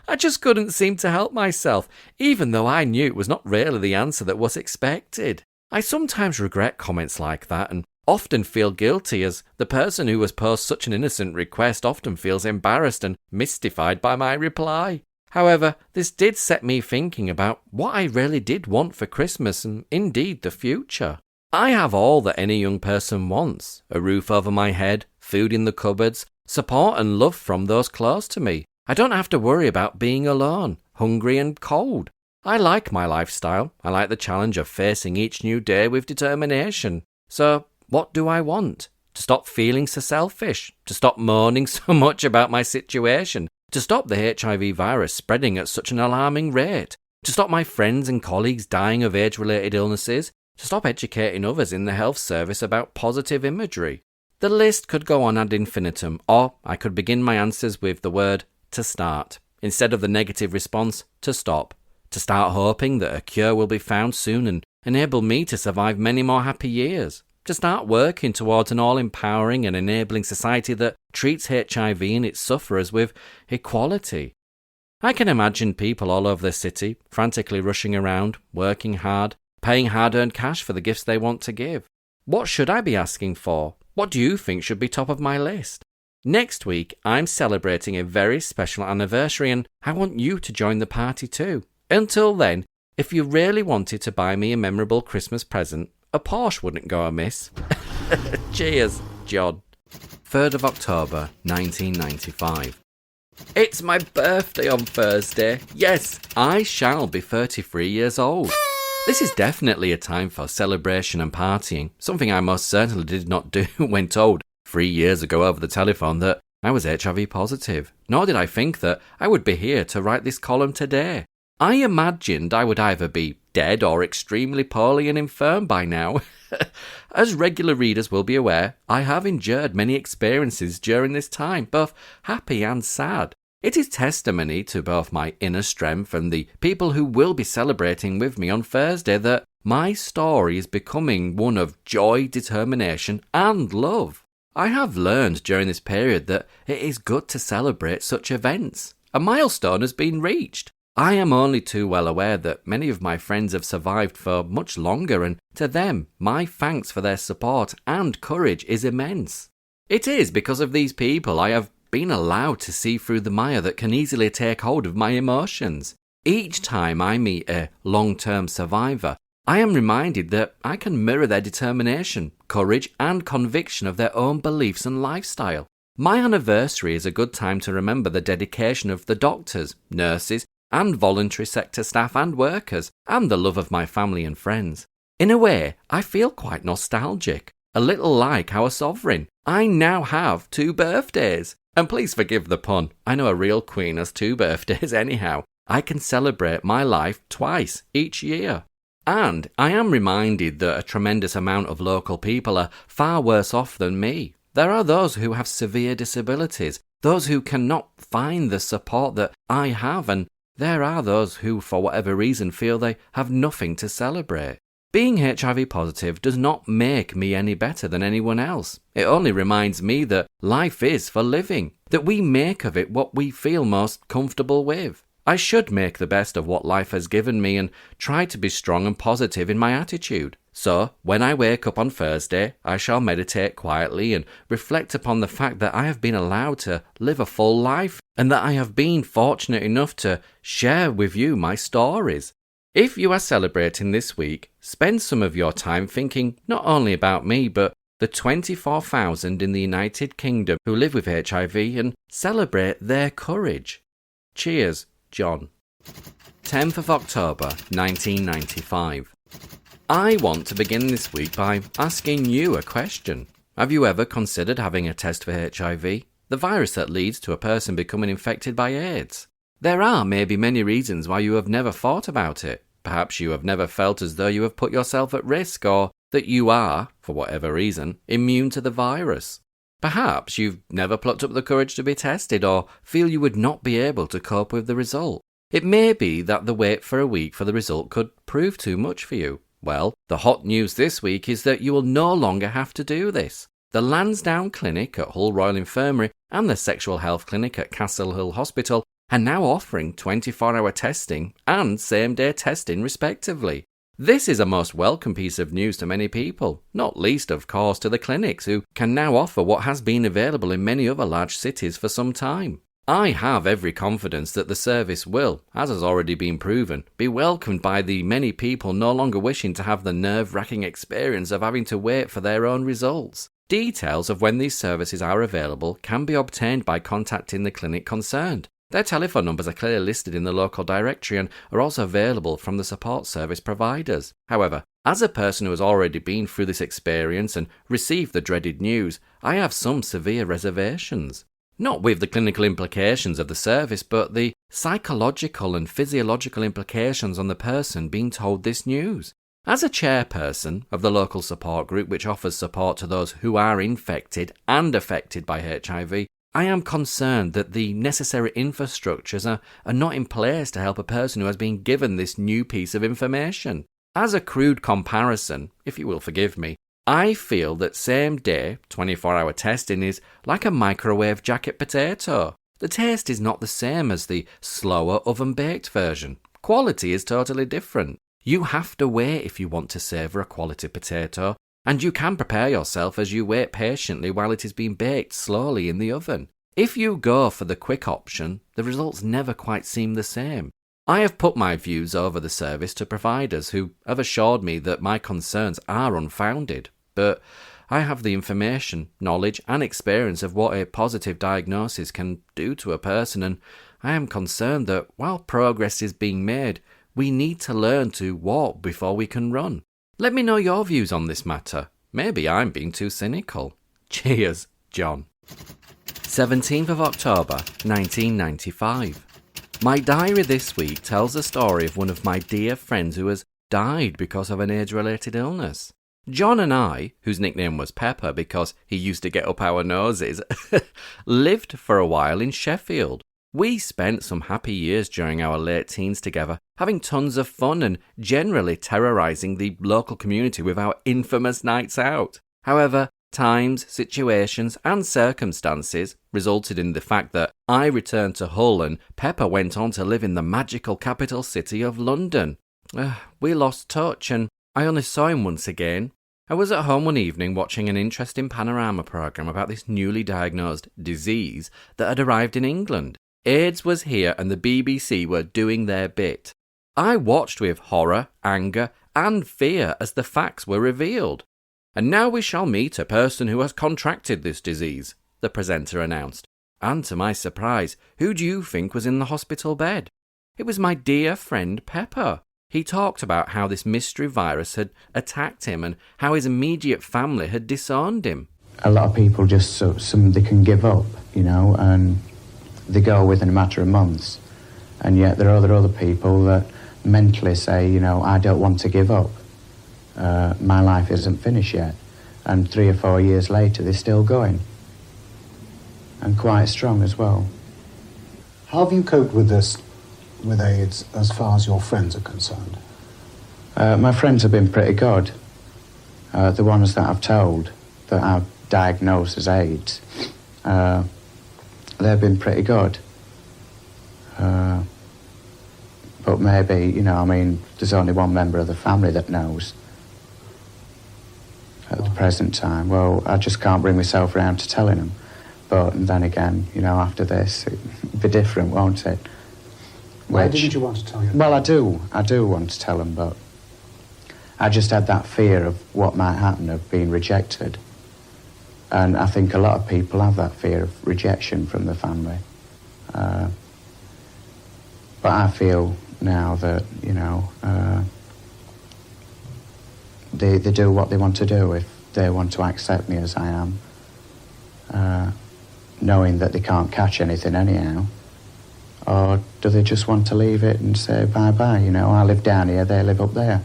I just couldn't seem to help myself, even though I knew it was not really the answer that was expected. I sometimes regret comments like that and often feel guilty, as the person who has posed such an innocent request often feels embarrassed and mystified by my reply. However, this did set me thinking about what I really did want for Christmas and indeed the future. I have all that any young person wants: a roof over my head, food in the cupboards, support and love from those close to me. I don't have to worry about being alone, hungry and cold. I like my lifestyle. I like the challenge of facing each new day with determination. So, what do I want? To stop feeling so selfish, to stop moaning so much about my situation, to stop the HIV virus spreading at such an alarming rate, to stop my friends and colleagues dying of age-related illnesses, to stop educating others in the health service about positive imagery. The list could go on ad infinitum, or I could begin my answers with the word "to start," instead of the negative response "to stop." to start hoping that a cure will be found soon and enable me to survive many more happy years, to start working towards an all-empowering and enabling society that treats HIV and its sufferers with equality. I can imagine people all over the city frantically rushing around, working hard, paying hard-earned cash for the gifts they want to give. What should I be asking for? What do you think should be top of my list? Next week, I'm celebrating a very special anniversary and I want you to join the party too. Until then, if you really wanted to buy me a memorable Christmas present, a Porsche wouldn't go amiss. Cheers, John. 3rd of October, 1995. It's my birthday on Thursday. Yes, I shall be 33 years old. This is definitely a time for celebration and partying, something I most certainly did not do when told 3 years ago over the telephone that I was HIV positive, nor did I think that I would be here to write this column today. I imagined I would either be dead or extremely poorly and infirm by now. As regular readers will be aware, I have endured many experiences during this time, both happy and sad. It is testimony to both my inner strength and the people who will be celebrating with me on Thursday that my story is becoming one of joy, determination and love. I have learned during this period that it is good to celebrate such events. A milestone has been reached. I am only too well aware that many of my friends have survived for much longer, and to them, my thanks for their support and courage is immense. It is because of these people I have been allowed to see through the mire that can easily take hold of my emotions. Each time I meet a long-term survivor, I am reminded that I can mirror their determination, courage and conviction of their own beliefs and lifestyle. My anniversary is a good time to remember the dedication of the doctors, nurses, and voluntary sector staff and workers, and the love of my family and friends. In a way, I feel quite nostalgic, a little like our sovereign. I now have 2 birthdays. And please forgive the pun, I know a real queen has 2 birthdays anyhow. I can celebrate my life twice each year. And I am reminded that a tremendous amount of local people are far worse off than me. There are those who have severe disabilities, those who cannot find the support that I have, and there are those who, for whatever reason, feel they have nothing to celebrate. Being HIV positive does not make me any better than anyone else. It only reminds me that life is for living, that we make of it what we feel most comfortable with. I should make the best of what life has given me and try to be strong and positive in my attitude. So, when I wake up on Thursday, I shall meditate quietly and reflect upon the fact that I have been allowed to live a full life and that I have been fortunate enough to share with you my stories. If you are celebrating this week, spend some of your time thinking not only about me, but the 24,000 in the United Kingdom who live with HIV and celebrate their courage. Cheers, John. 10th of October, 1995. I want to begin this week by asking you a question. Have you ever considered having a test for HIV, the virus that leads to a person becoming infected by AIDS? There are maybe many reasons why you have never thought about it. Perhaps you have never felt as though you have put yourself at risk, or that you are, for whatever reason, immune to the virus. Perhaps you've never plucked up the courage to be tested, or feel you would not be able to cope with the result. It may be that the wait for a week for the result could prove too much for you. Well, the hot news this week is that you will no longer have to do this. The Lansdowne Clinic at Hull Royal Infirmary and the Sexual Health Clinic at Castle Hill Hospital are now offering 24-hour testing and same-day testing respectively. This is a most welcome piece of news to many people, not least of course to the clinics who can now offer what has been available in many other large cities for some time. I have every confidence that the service will, as has already been proven, be welcomed by the many people no longer wishing to have the nerve-wracking experience of having to wait for their own results. Details of when these services are available can be obtained by contacting the clinic concerned. Their telephone numbers are clearly listed in the local directory and are also available from the support service providers. However, as a person who has already been through this experience and received the dreaded news, I have some severe reservations. Not with the clinical implications of the service, but the psychological and physiological implications on the person being told this news. As a chairperson of the local support group which offers support to those who are infected and affected by HIV, I am concerned that the necessary infrastructures are not in place to help a person who has been given this new piece of information. As a crude comparison, if you will forgive me, I feel that same-day, 24-hour testing is like a microwave jacket potato. The taste is not the same as the slower oven-baked version. Quality is totally different. You have to wait if you want to savour a quality potato, and you can prepare yourself as you wait patiently while it is being baked slowly in the oven. If you go for the quick option, the results never quite seem the same. I have put my views over the service to providers who have assured me that my concerns are unfounded, but I have the information, knowledge and experience of what a positive diagnosis can do to a person, and I am concerned that while progress is being made, we need to learn to walk before we can run. Let me know your views on this matter. Maybe I'm being too cynical. Cheers, John. 17th of October, 1995. My diary this week tells the story of one of my dear friends who has died because of an age-related illness. John and I, whose nickname was Pepper because he used to get up our noses, lived for a while in Sheffield. We spent some happy years during our late teens together, having tons of fun and generally terrorising the local community with our infamous nights out. However, times, situations and circumstances resulted in the fact that I returned to Hull and Pepper went on to live in the magical capital city of London. We lost touch and I only saw him once again. I was at home one evening watching an interesting panorama programme about this newly diagnosed disease that had arrived in England. AIDS was here and the BBC were doing their bit. I watched with horror, anger and fear as the facts were revealed. And now we shall meet a person who has contracted this disease, the presenter announced. And to my surprise, who do you think was in the hospital bed? It was my dear friend Pepper. He talked about how this mystery virus had attacked him and how his immediate family had disowned him. A lot of people just they can give up, and they go within a matter of months. And yet there are other people that mentally say, I don't want to give up. My life isn't finished yet. And 3 or 4 years later, they're still going. And quite strong as well. How have you coped with this, with AIDS, as far as your friends are concerned? My friends have been pretty good. The ones that I've told that I've diagnosed as AIDS, they've been pretty good. But maybe, there's only one member of the family that knows at the present time. Well, I just can't bring myself around to telling them. But then again, after this, it'll be different, won't it? Why didn't you want to tell them? Well, I do want to tell them, but I just had that fear of what might happen, of being rejected. And I think a lot of people have that fear of rejection from the family. But I feel now that, they do what they want to do if they want to accept me as I am, knowing that they can't catch anything anyhow. Or do they just want to leave it and say bye-bye, I live down here, they live up there.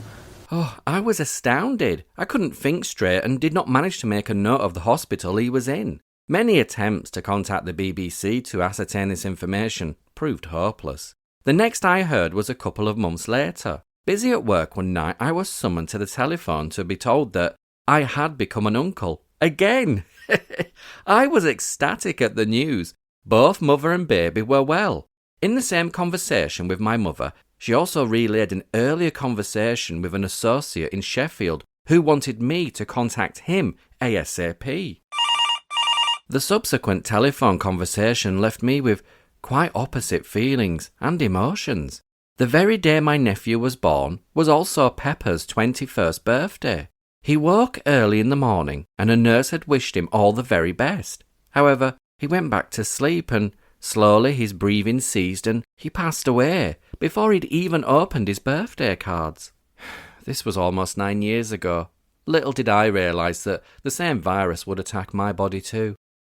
Oh, I was astounded. I couldn't think straight and did not manage to make a note of the hospital he was in. Many attempts to contact the BBC to ascertain this information proved hopeless. The next I heard was a couple of months later. Busy at work one night, I was summoned to the telephone to be told that I had become an uncle. Again! I was ecstatic at the news. Both mother and baby were well. In the same conversation with my mother, she also relayed an earlier conversation with an associate in Sheffield who wanted me to contact him ASAP. The subsequent telephone conversation left me with quite opposite feelings and emotions. The very day my nephew was born was also Pepper's 21st birthday. He woke early in the morning and a nurse had wished him all the very best. However, he went back to sleep and slowly his breathing ceased and he passed away before he'd even opened his birthday cards. This was almost 9 years ago. Little did I realise that the same virus would attack my body too.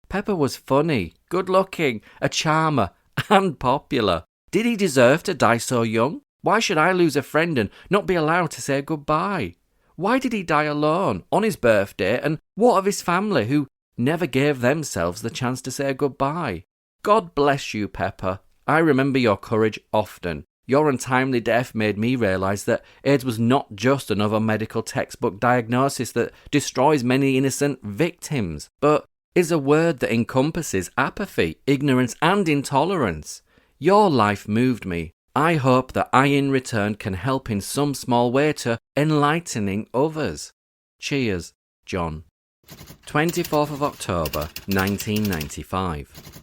Pepper was funny, good-looking, a charmer and popular. Did he deserve to die so young? Why should I lose a friend and not be allowed to say goodbye? Why did he die alone on his birthday, and what of his family who never gave themselves the chance to say goodbye. God bless you, Pepper. I remember your courage often. Your untimely death made me realise that AIDS was not just another medical textbook diagnosis that destroys many innocent victims, but is a word that encompasses apathy, ignorance and intolerance. Your life moved me. I hope that I in return can help in some small way to enlightening others. Cheers, John. 24th of October, 1995.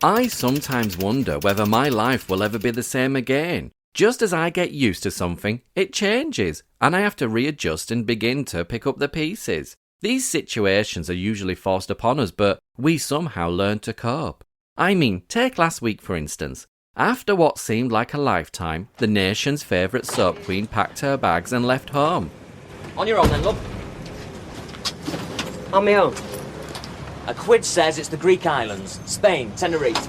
I sometimes wonder whether my life will ever be the same again. Just as I get used to something, it changes, and I have to readjust and begin to pick up the pieces. These situations are usually forced upon us, but we somehow learn to cope. I mean, take last week for instance. After what seemed like a lifetime, the nation's favourite soap queen packed her bags and left home. On your own then, love. On my own. A quid says it's the Greek islands, Spain, Tenerife.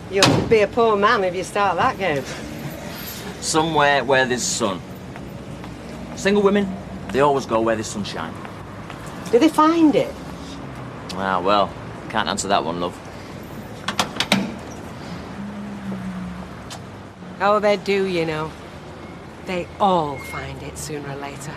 You'll be a poor man if you start that game. Somewhere where there's sun. Single women, they always go where there's sunshine. Do they find it? Ah, well, can't answer that one, love. Oh, they do, you know. They all find it sooner or later.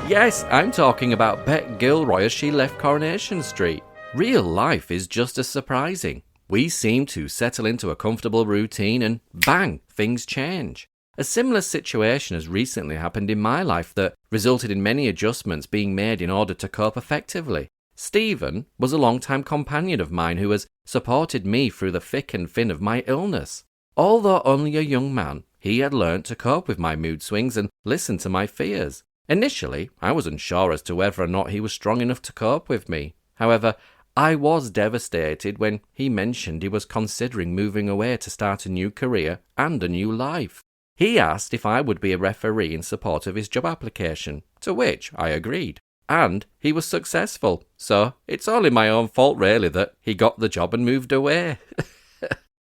Yes, I'm talking about Bet Gilroy as she left Coronation Street. Real life is just as surprising. We seem to settle into a comfortable routine and bang, things change. A similar situation has recently happened in my life that resulted in many adjustments being made in order to cope effectively. Stephen was a long-time companion of mine who has supported me through the thick and thin of my illness. Although only a young man, he had learnt to cope with my mood swings and listen to my fears. Initially, I was unsure as to whether or not he was strong enough to cope with me. However, I was devastated when he mentioned he was considering moving away to start a new career and a new life. He asked if I would be a referee in support of his job application, to which I agreed. And he was successful, so it's only my own fault really that he got the job and moved away.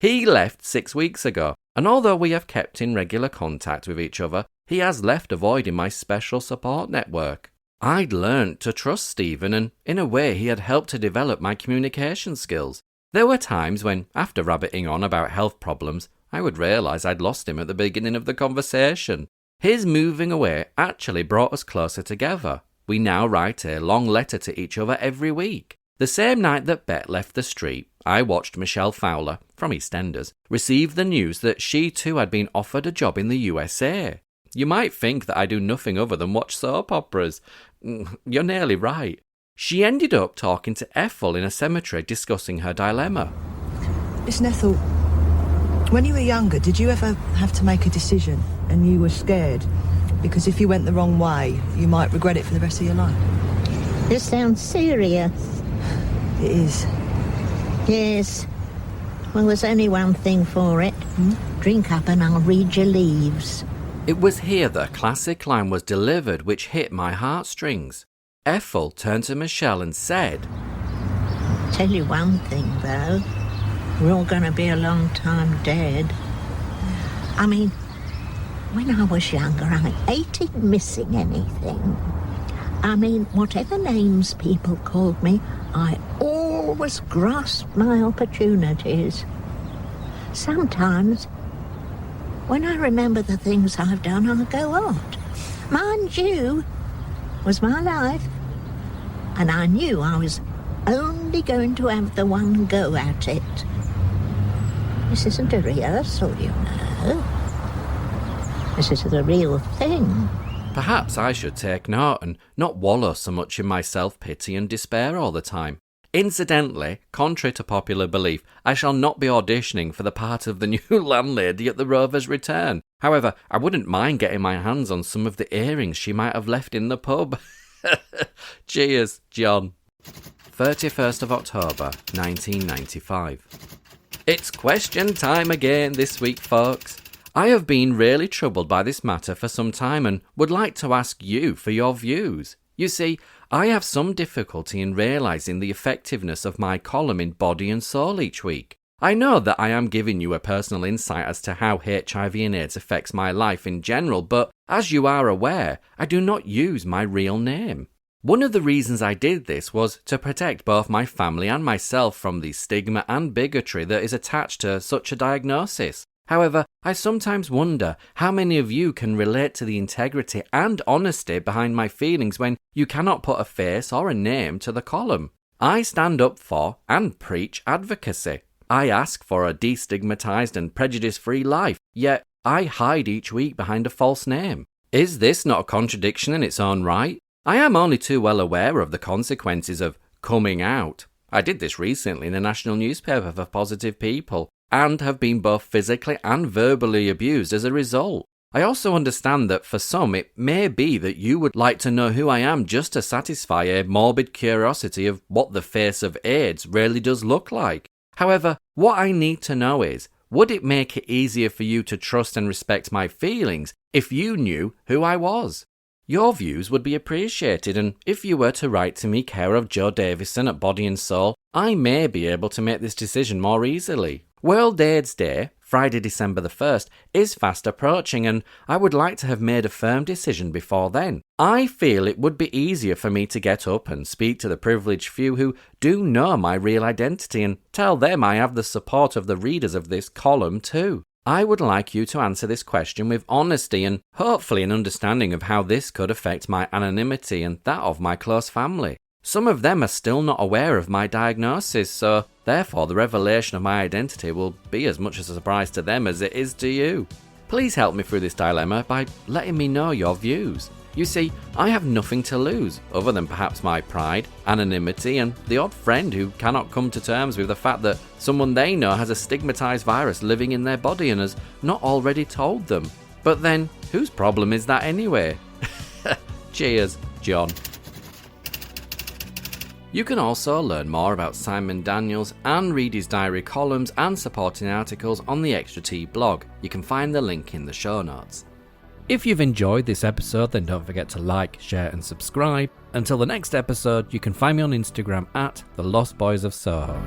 He left 6 weeks ago, and although we have kept in regular contact with each other, he has left avoiding my special support network. I'd learnt to trust Stephen, and in a way he had helped to develop my communication skills. There were times when, after rabbiting on about health problems, I would realise I'd lost him at the beginning of the conversation. His moving away actually brought us closer together. We now write a long letter to each other every week. The same night that Bet left the street, I watched Michelle Fowler, from EastEnders, receive the news that she too had been offered a job in the USA. You might think that I do nothing other than watch soap operas. You're nearly right. She ended up talking to Ethel in a cemetery discussing her dilemma. Listen, Ethel, when you were younger, did you ever have to make a decision and you were scared? Because if you went the wrong way, you might regret it for the rest of your life. This sounds serious. It is. Yes. Well, there's only one thing for it. Drink up and I'll read your leaves. It was here the classic line was delivered which hit my heartstrings. Ethel turned to Michelle and said, Tell you one thing, though. We're all going to be a long time dead. I mean, when I was younger, I hated missing anything. I mean, whatever names people called me, I always grasped my opportunities. Sometimes, when I remember the things I've done, I go on. Mind you, it was my life, and I knew I was only going to have the one go at it. This isn't a rehearsal, you know. This is the real thing. Perhaps I should take note and not wallow so much in my self-pity and despair all the time. Incidentally, contrary to popular belief, I shall not be auditioning for the part of the new landlady at the Rover's return. However, I wouldn't mind getting my hands on some of the earrings she might have left in the pub. Cheers, John. 31st of October, 1995. It's question time again this week, folks. I have been really troubled by this matter for some time and would like to ask you for your views. You see, I have some difficulty in realising the effectiveness of my column in Body and Soul each week. I know that I am giving you a personal insight as to how HIV and AIDS affects my life in general, but as you are aware, I do not use my real name. One of the reasons I did this was to protect both my family and myself from the stigma and bigotry that is attached to such a diagnosis. However, I sometimes wonder how many of you can relate to the integrity and honesty behind my feelings when you cannot put a face or a name to the column. I stand up for and preach advocacy. I ask for a destigmatized and prejudice-free life, yet I hide each week behind a false name. Is this not a contradiction in its own right? I am only too well aware of the consequences of coming out. I did this recently in a national newspaper for positive people, and have been both physically and verbally abused as a result. I also understand that for some it may be that you would like to know who I am just to satisfy a morbid curiosity of what the face of AIDS really does look like. However, what I need to know is, would it make it easier for you to trust and respect my feelings if you knew who I was? Your views would be appreciated, and if you were to write to me, care of Joe Davison at Body and Soul, I may be able to make this decision more easily. World AIDS Day, Friday, December the 1st, is fast approaching, and I would like to have made a firm decision before then. I feel it would be easier for me to get up and speak to the privileged few who do know my real identity and tell them I have the support of the readers of this column too. I would like you to answer this question with honesty and hopefully an understanding of how this could affect my anonymity and that of my close family. Some of them are still not aware of my diagnosis, so therefore the revelation of my identity will be as much a surprise to them as it is to you. Please help me through this dilemma by letting me know your views. You see, I have nothing to lose, other than perhaps my pride, anonymity, and the odd friend who cannot come to terms with the fact that someone they know has a stigmatized virus living in their body and has not already told them. But then, whose problem is that anyway? Cheers, John. You can also learn more about Simon Daniels and read his diary columns and supporting articles on the Extra T blog. You can find the link in the show notes. If you've enjoyed this episode, then don't forget to like, share and subscribe. Until the next episode, you can find me on Instagram at The Lost Boys of Soho.